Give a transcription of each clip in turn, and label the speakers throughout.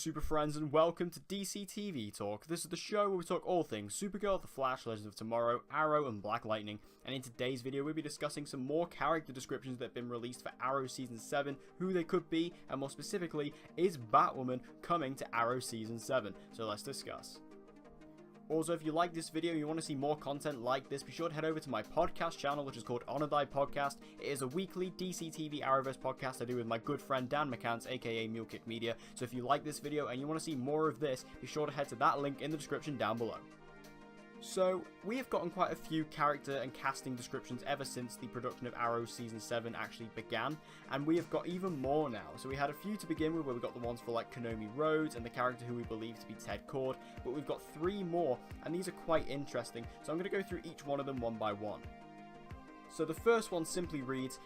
Speaker 1: super friends, and welcome to DC TV Talk. This is the show where we talk all things Supergirl, The Flash, Legends of Tomorrow, Arrow, and Black Lightning. And in today's video, we'll be discussing some more character descriptions that have been released for Arrow Season 7, who they could be, and more specifically, is Batwoman coming to Arrow Season 7? So let's discuss. Also, if you like this video and you want to see more content like this, be sure to head over to my podcast channel, which is called Honor Thy Podcast. It is a weekly DC TV Arrowverse podcast I do with my good friend Dan McCants, aka Mulekick Media. So if you like this video and you want to see more of this, be sure to head to that link in the description down below. So, we have gotten quite a few character and casting descriptions ever since the production of Arrow Season 7 actually began, and we have got even more now. So we had a few to begin with, where we got the ones for like Konomi Rhodes and the character who we believe to be Ted Cord, but we've got 3 more, and these are quite interesting, so I'm going to go through each one of them one by one. So the first one simply reads,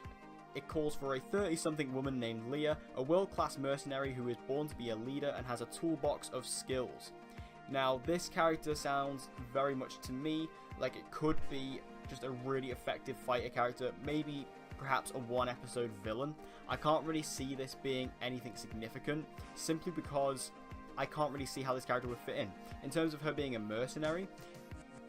Speaker 1: it calls for a 30-something woman named Leah, a world-class mercenary who is born to be a leader and has a toolbox of skills. Now, this character sounds very much to me like it could be just a really effective fighter character, maybe perhaps a one-episode villain. I can't really see this being anything significant, simply because I can't really see how this character would fit in. In terms of her being a mercenary,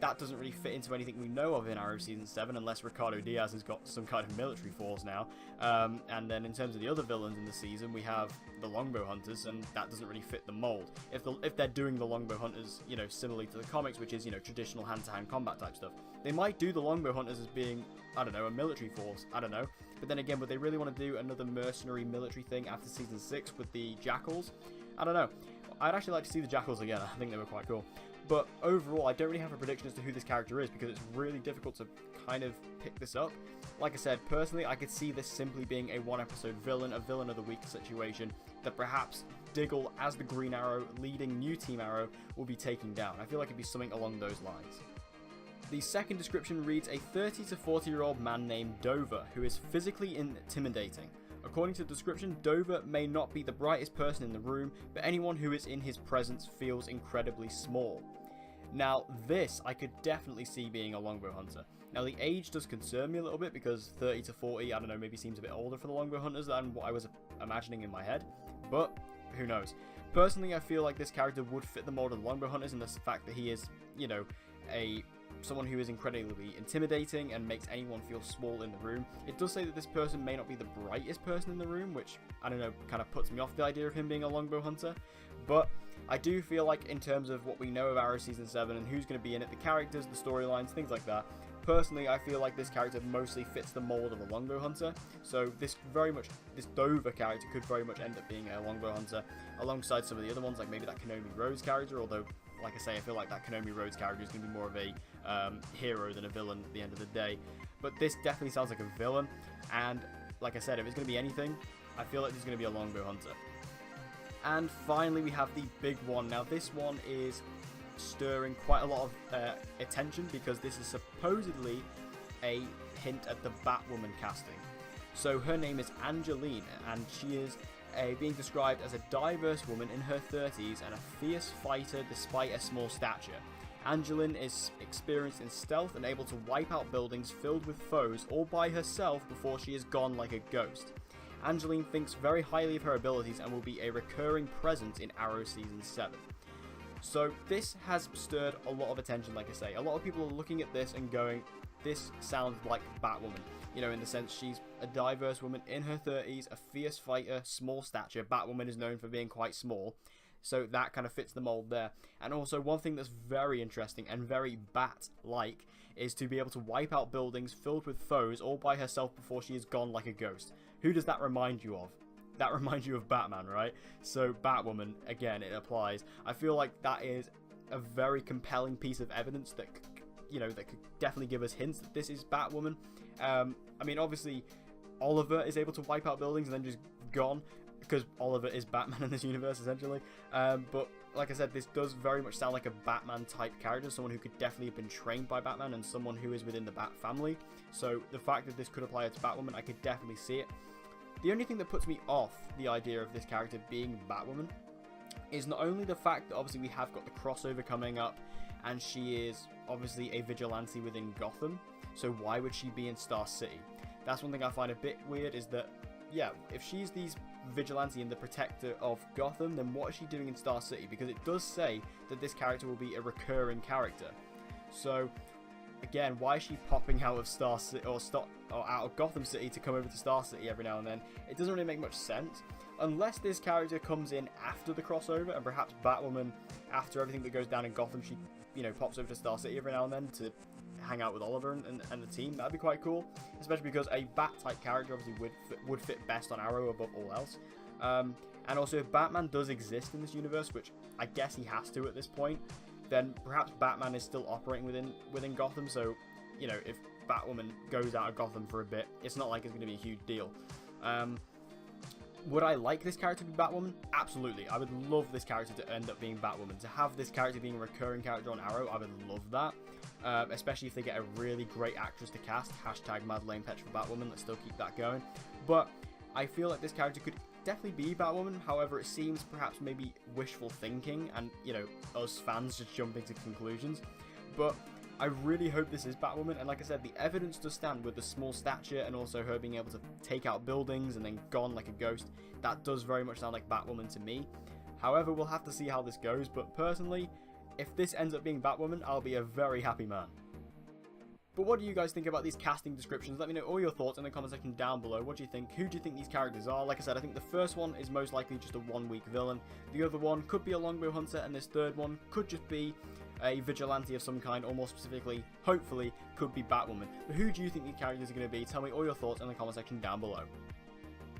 Speaker 1: that doesn't really fit into anything we know of in Arrow Season 7, unless Ricardo Diaz has got some kind of military force now. And then in terms of the other villains in the season, we have the Longbow Hunters, and that doesn't really fit the mold. If they're doing the Longbow Hunters, you know, similarly to the comics, which is, you know, traditional hand-to-hand combat type stuff, they might do the Longbow Hunters as being, I don't know, a military force, I don't know. But then again, would they really want to do another mercenary military thing after Season 6 with the Jackals? I don't know. I'd actually like to see the Jackals again. I think they were quite cool. But overall, I don't really have a prediction as to who this character is, because it's really difficult to kind of pick this up. Like I said, personally, I could see this simply being a one-episode villain, a villain of the week situation, that perhaps Diggle, as the Green Arrow leading new Team Arrow, will be taking down. I feel like it'd be something along those lines. The second description reads, a 30 to 40-year-old man named Dover, who is physically intimidating. According to the description, Dover may not be the brightest person in the room, but anyone who is in his presence feels incredibly small. Now, this I could definitely see being a Longbow Hunter. Now, the age does concern me a little bit, because 30 to 40, I don't know, maybe seems a bit older for the Longbow Hunters than what I was imagining in my head, but who knows. Personally, I feel like this character would fit the mold of the Longbow Hunters in the fact that he is, you know, someone who is incredibly intimidating and makes anyone feel small in the room. It does say that this person may not be the brightest person in the room, which, I don't know, kind of puts me off the idea of him being a Longbow Hunter, but I do feel like in terms of what we know of Arrow Season 7 and who's going to be in it, the characters, the storylines, things like that, personally I feel like this character mostly fits the mold of a Longbow Hunter, so this Dover character could very much end up being a Longbow Hunter alongside some of the other ones, like maybe that Konomi Rhodes character, although like I say, I feel like that Konomi Rhodes character is going to be more of a hero than a villain at the end of the day. But this definitely sounds like a villain, and like I said, if it's going to be anything, I feel like this is going to be a Longbow Hunter. And finally, we have the big one. Now, this one is stirring quite a lot of attention, because this is supposedly a hint at the Batwoman casting. So her name is Angeline, and she is being described as a diverse woman in her 30s and a fierce fighter despite a small stature. Angeline is experienced in stealth and able to wipe out buildings filled with foes all by herself before she is gone like a ghost. Angeline thinks very highly of her abilities and will be a recurring presence in Arrow Season 7. So this has stirred a lot of attention, like I say. A lot of people are looking at this and going, this sounds like Batwoman. You know, in the sense she's a diverse woman in her 30s, a fierce fighter, small stature. Batwoman is known for being quite small, so that kind of fits the mold there. And also, one thing that's very interesting and very Bat-like is to be able to wipe out buildings filled with foes all by herself before she is gone like a ghost. Who does that remind you of? That reminds you of Batman, right? So Batwoman, again, it applies. I feel like that is a very compelling piece of evidence that, you know, that could definitely give us hints that this is Batwoman. I mean, obviously, Oliver is able to wipe out buildings and then just gone, because Oliver is Batman in this universe, essentially. But like I said, this does very much sound like a Batman-type character, someone who could definitely have been trained by Batman and someone who is within the Bat family. So the fact that this could apply to Batwoman, I could definitely see it. The only thing that puts me off the idea of this character being Batwoman is not only the fact that obviously we have got the crossover coming up, and she is obviously a vigilante within Gotham, so why would she be in Star City? That's one thing I find a bit weird, is that yeah, if she's the vigilante and the protector of Gotham, then what is she doing in Star City? Because it does say that this character will be a recurring character. So, again, why is she popping out of Star City or out of Gotham City to come over to Star City every now and then? It doesn't really make much sense. Unless this character comes in after the crossover, and perhaps Batwoman, after everything that goes down in Gotham, she, you know, pops over to Star City every now and then to hang out with Oliver and the team. That'd be quite cool, especially because a Bat-type character obviously would fit best on Arrow above all else. And also, if Batman does exist in this universe, which I guess he has to at this point, then perhaps Batman is still operating within Gotham. So, you know, if Batwoman goes out of Gotham for a bit, it's not like it's going to be a huge deal. Would I like this character to be Batwoman? Absolutely. I would love this character to end up being Batwoman. To have this character being a recurring character on Arrow, I would love that. Especially if they get a really great actress to cast. Hashtag Madeleine Petsch for Batwoman. Let's still keep that going. But I feel like this character could definitely be Batwoman. However, it seems perhaps maybe wishful thinking and, you know, us fans just jumping to conclusions. But I really hope this is Batwoman, and like I said, the evidence does stand with the small stature and also her being able to take out buildings and then gone like a ghost. That does very much sound like Batwoman to me. However, we'll have to see how this goes, but personally, if this ends up being Batwoman, I'll be a very happy man. But what do you guys think about these casting descriptions? Let me know all your thoughts in the comment section down below. What do you think? Who do you think these characters are? Like I said, I think the first one is most likely just a one-week villain. The other one could be a longbow hunter, and this third one could just be a vigilante of some kind, or more specifically, hopefully, could be Batwoman. But who do you think these characters are going to be? Tell me all your thoughts in the comment section down below.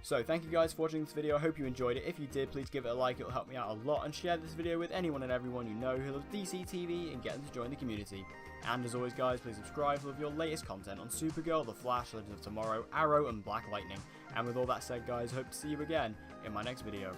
Speaker 1: So, thank you guys for watching this video. I hope you enjoyed it. If you did, please give it a like. It'll help me out a lot. And share this video with anyone and everyone you know who loves DC TV and get them to join the community. And as always, guys, please subscribe for all of your latest content on Supergirl, The Flash, Legends of Tomorrow, Arrow, and Black Lightning. And with all that said, guys, hope to see you again in my next video.